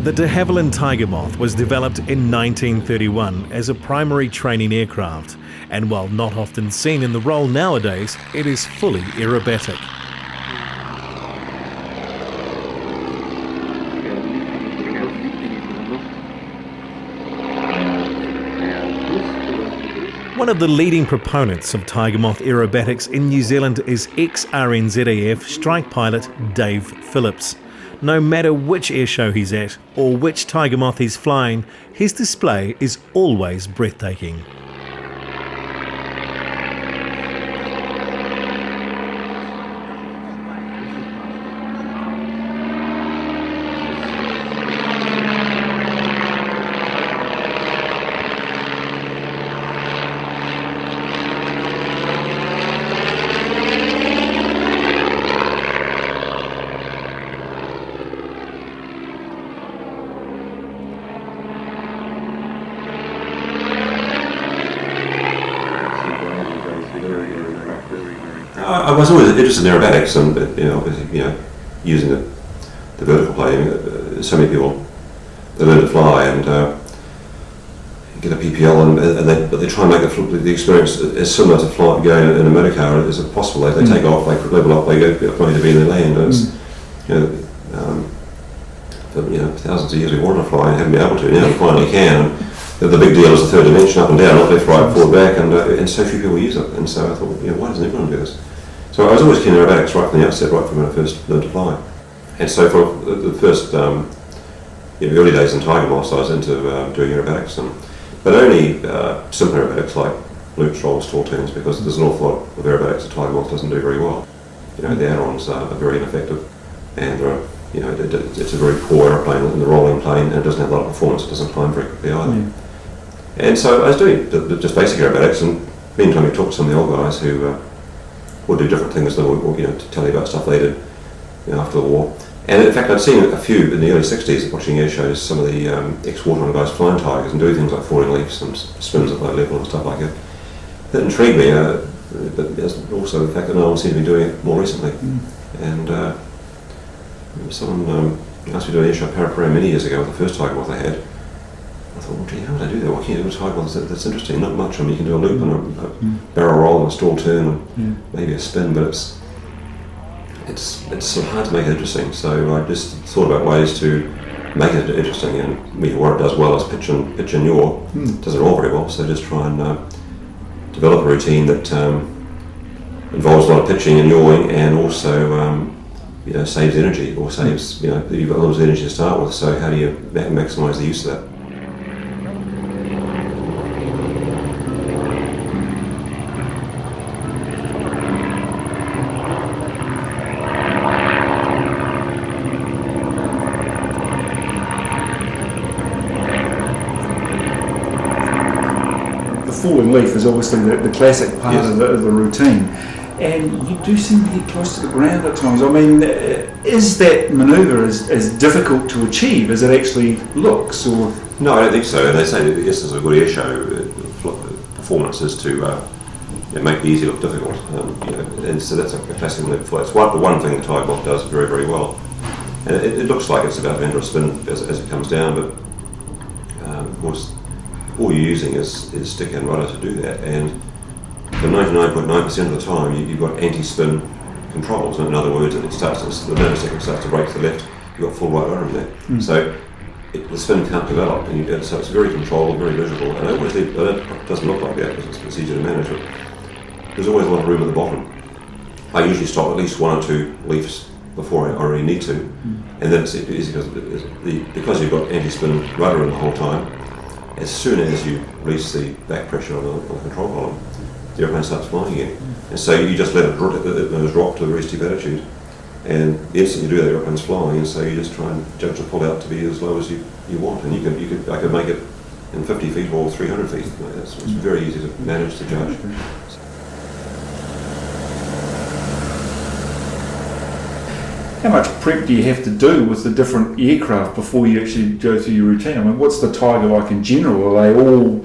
The de Havilland Tiger Moth was developed in 1931 as a primary training aircraft, and while not often seen in the role nowadays, it is fully aerobatic. One of the leading proponents of Tiger Moth aerobatics in New Zealand is ex-RNZAF strike pilot Dave Phillips. No matter which airshow he's at or which Tiger Moth he's flying, his display is always breathtaking. I was always interested in aerobatics, and obviously, using the vertical plane. So many people they learn to fly and get a PPL, but they try and make the experience as similar to going in a motor car as possible. They take off, they level up, they go from A to B, and they land. And it's, thousands of years we wanted to fly and haven't been able to. Now we finally can. The big deal is the third dimension, up and down, not left, right, forward, back, and so few people use it. And so I thought, why doesn't everyone do this? So I was always keen on aerobatics right from the outset, right from when I first learned to fly. And so for the first early days in Tiger Moth, I was into doing aerobatics, but only simple aerobatics like loops, rolls, tall turns, because there's an awful lot of aerobatics that Tiger Moth doesn't do very well. The ailerons are very ineffective, and it's a very poor aeroplane in the rolling plane, and it doesn't have a lot of performance. It doesn't climb very quickly either. And so I was doing just basic aerobatics, and meantime we talked to some of the old guys who would do different things than to tell you about stuff they did after the war. And in fact, I'd seen a few in the early 60s watching air shows, some of the ex-waterman guys flying Tigers and doing things like falling leaps and spins at low level and stuff like that. That intrigued me, but there's also the fact that no one seemed to be doing it more recently. And someone asked me to do an air show at Parapara many years ago with the first Tiger Moth I had. I thought, well, gee, how would I do that? What can you do with a Tiger Moth? That's interesting. Not much. I mean, you can do a loop and a barrel roll and a stall turn and maybe a spin, but it's sort of hard to make it interesting. So I just thought about ways to make it interesting, and what it does well is pitch and yaw. Does it all very well. So just try and develop a routine that involves a lot of pitching and yawing, and also saves energy, or saves you've got a lot of energy to start with. So how do you maximise the use of that? Falling leaf is obviously the classic part of the routine, and you do seem to get close to the ground at times. I mean, is that manoeuvre as difficult to achieve as it actually looks? Or no, I don't think so. They say that yes, there's a good air show performance is to make the easy look difficult, and so that's a classic manoeuvre. It's the one thing the Tiger Moth does very, very well, and it looks like it's about to enter a spin as it comes down, but of course, all you're using is stick and rudder to do that, and for 99.9% of the time you've got anti-spin controls. In other words, the nanosecond starts to brake to the left, you've got full right rudder in there. So the spin can't develop, and so it's very controlled, very visible, and it doesn't look like that because it's easy to manage, but there's always a lot of room at the bottom. I usually stop at least one or two leaps before I really need to, and then it's easy because you've got anti-spin rudder in the whole time. As soon as you release the back pressure on the control column, the airplane starts flying again. And so you just let it drop to a very steep attitude, and the instant you do that, the airplane's flying, and so you just try and judge the pull out to be as low as you want, and I could make it in 50 feet or 300 feet. It's very easy to manage to judge. How much prep do you have to do with the different aircraft before you actually go through your routine? I mean, what's the Tiger like in general? Are they all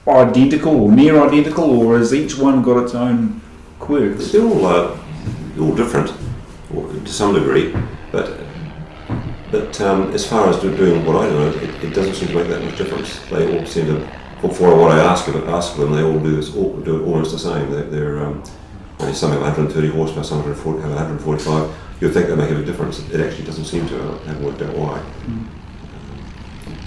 identical or near identical, or has each one got its own quirks? They're all different to some degree, but But as far as doing what I do, it doesn't seem to make that much difference. They all seem to, for what I ask of them, they all do it almost the same. Some have 130 horsepower, some have 145. You'd think they make a big difference. It actually doesn't seem to. I haven't worked out why.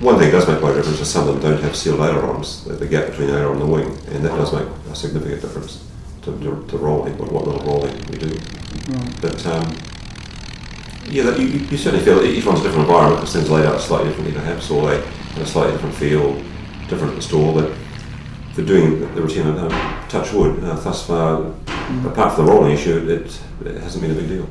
One thing does make quite a difference is some of them don't have sealed ailerons, the gap between the aileron and the wing, and that does make a significant difference to rolling, what little rolling we do. But you certainly feel each one's a different environment because things are laid out slightly differently perhaps, or they have a slightly different feel, different install. But for doing the routine, touch wood, thus far, apart from the rolling issue, it hasn't been a big deal.